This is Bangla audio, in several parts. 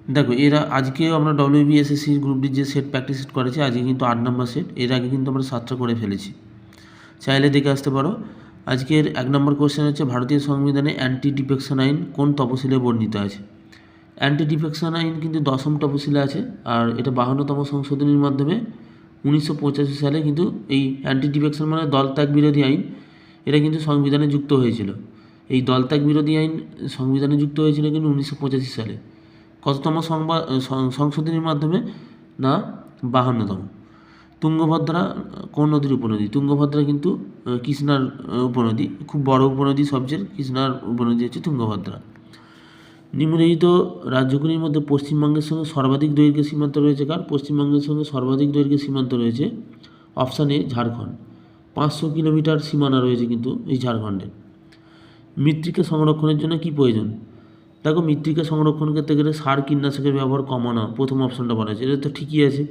দেখো এরা আজকেও আমরা WBSSC গ্রুপ ডি যে সেট প্র্যাকটিস সেট করেছি, আজকে কিন্তু 8 নম্বর সেট, এর আগে কিন্তু আমরা 7টা করে ফেলেছি, চাইলে দেখে আসতে পারো। আজকের 1 নম্বর কোয়েশ্চেন হচ্ছে ভারতীয় সংবিধানে অ্যান্টি ডিফেকশন আইন কোন তপশিলে বর্ণিত আছে। অ্যান্টি ডিফেকশন আইন কিন্তু 10ম তপশিলে আছে, আর এটা 52তম সংশোধনীর মাধ্যমে 1985 সালে কিন্তু এই অ্যান্টি ডিফেকশন মানে দলত্যাগ বিরোধী আইন, এটা কিন্তু সংবিধানে যুক্ত হয়েছিল। এই দলত্যাগ বিরোধী আইন সংবিধানে যুক্ত হয়েছিল কিন্তু 1985 সালে। কততম সংশোধনীর মাধ্যমে? না, 52তম। তুঙ্গভদ্রা কোন নদীর উপনদী? তুঙ্গভদ্রা কিন্তু কৃষ্ণার উপনদী, খুব বড় উপনদী, সবচেয়ে কৃষ্ণার উপনদী হচ্ছে তুঙ্গভদ্রা। নিম্নলিখিত রাজ্যগুলির মধ্যে পশ্চিমবঙ্গের সঙ্গে সর্বাধিক দৈর্ঘ্যের সীমান্ত রয়েছে কার? পশ্চিমবঙ্গের সঙ্গে সর্বাধিক দৈর্ঘ্যের সীমান্ত রয়েছে অপশান এ ঝাড়খণ্ড। 500 কিলোমিটার সীমানা রয়েছে কিন্তু এই ঝাড়খণ্ডের। মৃত্তিকা সংরক্ষণের জন্য কি প্রয়োজন? দেখো মৃত্তিকা সংরক্ষণ করতে গেলে সার কীটনাশকের ব্যবহার কমানো, প্রথম অপশানটা বলা আছে, এটা তো ঠিকই আছে।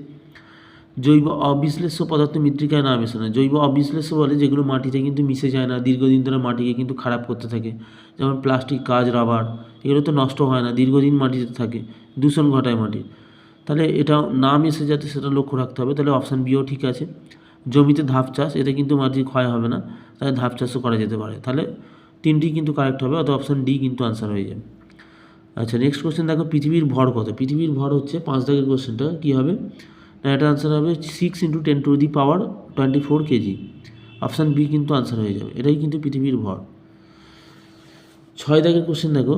জৈব অবিশ্লেষ্য পদার্থ মৃত্তিকায় না মেশানো। জৈব অবিশ্লেষ্য বলে যেগুলো মাটিতে কিন্তু মিশে যায় না, দীর্ঘদিন ধরে মাটিকে কিন্তু খারাপ করতে থাকে, যেমন প্লাস্টিক, কাঁচ, রাবার, এগুলো তো নষ্ট হয় না, দীর্ঘদিন মাটিতে থাকে, দূষণ ঘটায় মাটির। তাহলে এটা না মিশে যাতে সেটা লক্ষ্য রাখতে হবে। তাহলে অপশান বিও ঠিক আছে। জমিতে ধাপ চাষ, এতে কিন্তু মাটির ক্ষয় হবে না, তাহলে ধাপ চাষও করা যেতে পারে। তাহলে 3টি কিন্তু কারেক্ট হবে, অর্থাৎ অপশান ডি কিন্তু আনসার হয়ে যাবে। আচ্ছা, নেক্সট কোশ্চেন দেখো, পৃথিবীর ভর কত? পৃথিবীর ভর হচ্ছে 5 দাগের কোশ্চেনটা কী হবে? না, এটা আনসার হবে 6 × 10⁻24 কেজি। অপশান বি কিন্তু আনসার হয়ে যাবে, এটাই কিন্তু পৃথিবীর ভর। 6 দাগের কোশ্চেন দেখো,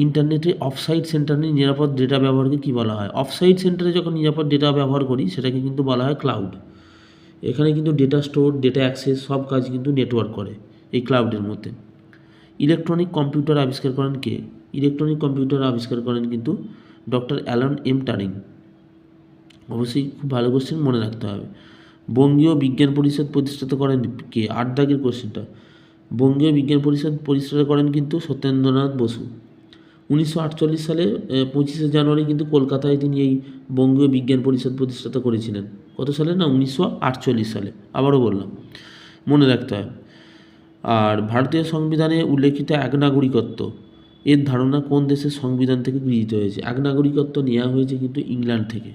ইন্টারনেটে অফসাইট সেন্টারে নিরাপদ ডেটা ব্যবহারকে কী বলা হয়? অফসাইট সেন্টারে যখন নিরাপদ ডেটা ব্যবহার করি সেটাকে কিন্তু বলা হয় ক্লাউড। এখানে কিন্তু ডেটা স্টোর, ডেটা অ্যাক্সেস সব কাজ কিন্তু নেটওয়ার্ক করে এই ক্লাউডের মধ্যে। ইলেকট্রনিক কম্পিউটার আবিষ্কার করেন কে? ইলেকট্রনিক কম্পিউটার আবিষ্কার করেন কিন্তু ডক্টর অ্যালান এম টারিং। অবশ্যই খুব ভালো কোশ্চেন, মনে রাখতে হবে। বঙ্গীয় বিজ্ঞান পরিষদ প্রতিষ্ঠাতা করেন কে? 8 দাগের কোশ্চেনটা। বঙ্গীয় বিজ্ঞান পরিষদ প্রতিষ্ঠাতা করেন কিন্তু সত্যেন্দ্রনাথ বসু। 1948 সালে 25শে জানুয়ারি কিন্তু কলকাতায় তিনি এই বঙ্গীয় বিজ্ঞান পরিষদ প্রতিষ্ঠাতা করেছিলেন। কত সালে? না, 1948 সালে। আবারও বললাম, মনে রাখতে হয়। আর ভারতীয় সংবিধানে উল্লেখিত এক নাগরিকত্ব, এর ধারণা কোন দেশের সংবিধান থেকে গৃহীত হয়েছে? এক নাগরিকত্ব নেওয়া হয়েছে কিন্তু ইংল্যান্ড থেকে,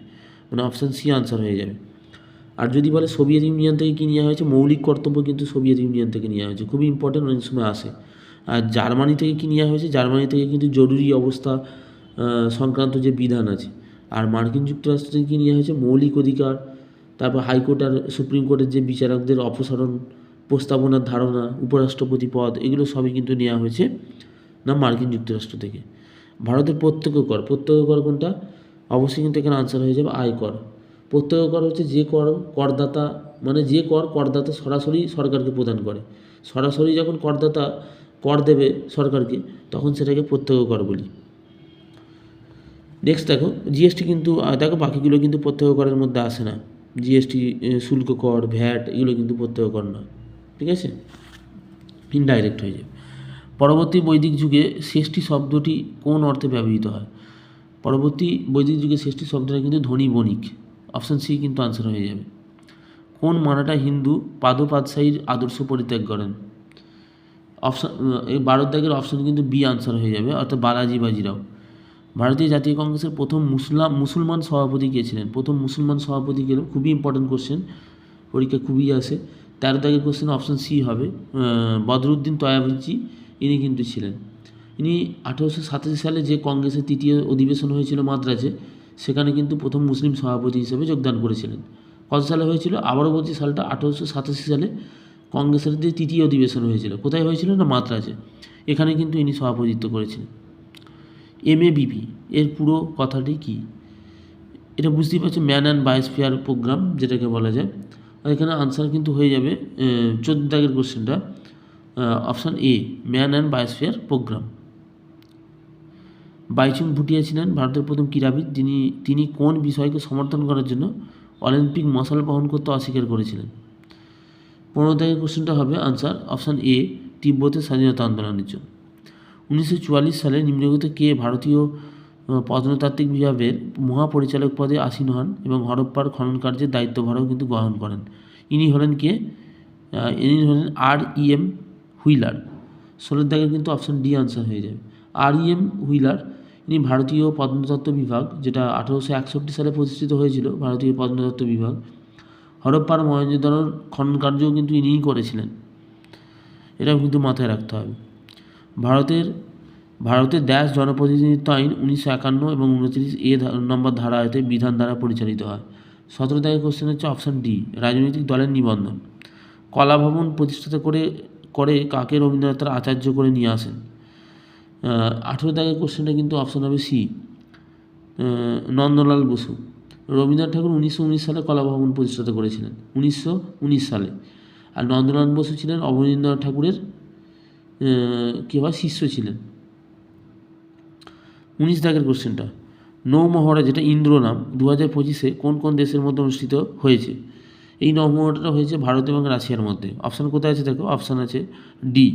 মানে অপশান সি আনসার হয়ে যাবে। আর যদি বলে সোভিয়েত ইউনিয়ন থেকে কী নেওয়া হয়েছে? মৌলিক কর্তব্য কিন্তু সোভিয়েত ইউনিয়ন থেকে নেওয়া হয়েছে, খুবই ইম্পর্টেন্ট, অনেক সময় আসে। আর জার্মানি থেকে কী নেওয়া হয়েছে? জার্মানি থেকে কিন্তু জরুরি অবস্থা সংক্রান্ত যে বিধান আছে। আর মার্কিন যুক্তরাষ্ট্র থেকে কী নেওয়া হয়েছে? মৌলিক অধিকার, তারপর হাইকোর্ট আর সুপ্রিম কোর্টের যে বিচারকদের অপসারণ, প্রস্তাবনার ধারণা, উপরাষ্ট্রপতি পদ, এগুলো সবই কিন্তু নেওয়া হয়েছে না মার্কিন যুক্তরাষ্ট্র থেকে। ভারতের প্রত্যক্ষ কর, প্রত্যক্ষ কর কোনটা? অবশ্যই কিন্তু এখানে আনসার হয়ে যাবে আয়কর। প্রত্যক্ষ কর হচ্ছে যে কর করদাতা, মানে যে কর করদাতা সরাসরি সরকারকে প্রদান করে। সরাসরি যখন করদাতা কর দেবে সরকারকে, তখন সেটাকে প্রত্যক্ষ কর বলি। নেক্সট দেখো, জিএসটি কিন্তু দেখো বাকিগুলো কিন্তু প্রত্যক্ষ করের মধ্যে আসে না। জিএসটি, শুল্ক কর, ভ্যাট, এগুলো কিন্তু প্রত্যক্ষ কর না, ঠিক আছে, ইনডাইরেক্ট হয়ে যাবে। পরবর্তী বৈদিক যুগে ষষ্ঠী শব্দটি কোন অর্থে ব্যবহৃত হয়? পরবর্তী বৈদিক যুগে ষষ্ঠী শব্দটা কিন্তু ধনী বণিক। অপশান সি কিন্তু আনসার হয়ে যাবে। কোন মারাঠা হিন্দু পাদপাদশাহীর আদর্শ পরিত্যাগ করেন? অপশান এই 12 দাগের অপশান কিন্তু বি আনসার হয়ে যাবে, অর্থাৎ বালাজি বাজিরাও। ভারতীয় জাতীয় কংগ্রেসের প্রথম মুসলমান সভাপতি কে ছিলেন? প্রথম মুসলমান সভাপতি কে? খুবই ইম্পর্টেন্ট কোশ্চেন, পরীক্ষা খুবই আসে। 13 দাগের কোশ্চেন অপশান সি হবে, বদরুদ্দিন তয়াবজি, ইনি কিন্তু ছিলেন। ইনি 1887 সালে যে কংগ্রেসের 3য় অধিবেশন হয়েছিল মাদ্রাজে, সেখানে কিন্তু প্রথম মুসলিম সভাপতি হিসেবে যোগদান করেছিলেন। কত সালে হয়েছিল? আবারও বলছি সালটা, 1887 সালে কংগ্রেসের যে 3য় অধিবেশন হয়েছিল, কোথায় হয়েছিল? না, মাদ্রাজে। এখানে কিন্তু ইনি সভাপতিত্ব করেছিলেন। MABP এর পুরো কথাটি কি? এটা বুঝতেই পারছো, ম্যান অ্যান্ড বায়োস্ফিয়ার প্রোগ্রাম যেটাকে বলা যায়। আর এখানে আনসার কিন্তু হয়ে যাবে 14 দাগের কোশ্চেনটা, option A, man and biosphere programme. Baichung Bhutia ছিলেন ভারতের প্রথম ক্রীড়াবিদ, তিনি কোন বিষয়কে সমর্থন করার জন্য অলিম্পিক মশাল বহন করতে অস্বীকার করেছিলেন? 15 দাগের কোশ্চেনটা হবে আনসার অপশান এ, তিব্বতের স্বাধীনতা আন্দোলনের জন্য। 1944 সালে নিম্নলিখিত কে ভারতীয় প্রত্নতাত্ত্বিক বিভাগের মহাপরিচালক পদে আসীন হন এবং হরপ্পার খনন কার্যের দায়িত্বভারও কিন্তু গ্রহণ করেন? ইনি হলেন কে? ইনি হলেন R.E.M. হুইলার। 16 দাগের কিন্তু অপশান ডি আনসার হয়ে যাবে। R.E.M. হুইলার, ইনি ভারতীয় প্রত্নতত্ত্ব বিভাগ, যেটা 1861 সালে প্রতিষ্ঠিত হয়েছিল, ভারতীয় প্রত্নতত্ত্ব বিভাগ। হরপ্পার মহেঞ্জোদারোর খনন কার্যও কিন্তু ইনিই করেছিলেন, এটাও কিন্তু মাথায় রাখতে হবে। ভারতের দেশ জনপ্রতিনিধিত্ব আইন 1951 এবং 29A নম্বর ধারাতে বিধান দ্বারা পরিচালিত হয়। 17 দাগের কোশ্চেন হচ্ছে অপশান ডি, রাজনৈতিক দলের নিবন্ধন। কলাভবন প্রতিষ্ঠাতা করে কাকে রবীন্দ্রনাথ তার আচার্য করে নিয়ে আসেন? 18 দাগের কোশ্চেনটা কিন্তু অপশান হবে সি, নন্দলাল বসু। রবীন্দ্রনাথ ঠাকুর 1919 সালে কলাভবন প্রতিষ্ঠাতা করেছিলেন, 1919 সালে। আর নন্দলাল বসু ছিলেন অবনীন্দ্রনাথ ঠাকুরের শিষ্য ছিলেন। 19 দাগের কোশ্চেনটা, নৌমহড়া, যেটা ইন্দ্র নাম, 2025-এ কোন কোন দেশের মধ্যে অনুষ্ঠিত হয়েছে? এই নৌমহড়াটা হয়েছে ভারত এবং রাশিয়ার মধ্যে। অপশান কোথায় আছে দেখো, অপশান আছে ডি।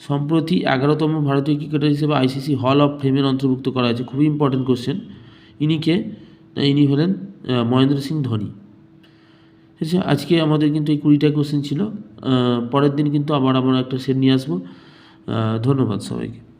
সম্প্রতি 11তম ভারতীয় ক্রিকেটার হিসেবে আইসিসি হল অফ ফেমের অন্তর্ভুক্ত করা হয়েছে। খুবই ইম্পর্টেন্ট কোশ্চেন। ইনি হলেন মহেন্দ্র সিং ধোনি। ঠিক আছে, আজকে আমাদের কিন্তু এই 20টা কোশ্চেন ছিল। পরের দিন কিন্তু আবার আমরা একটা সেট নিয়ে আসবো। ধন্যবাদ সবাইকে।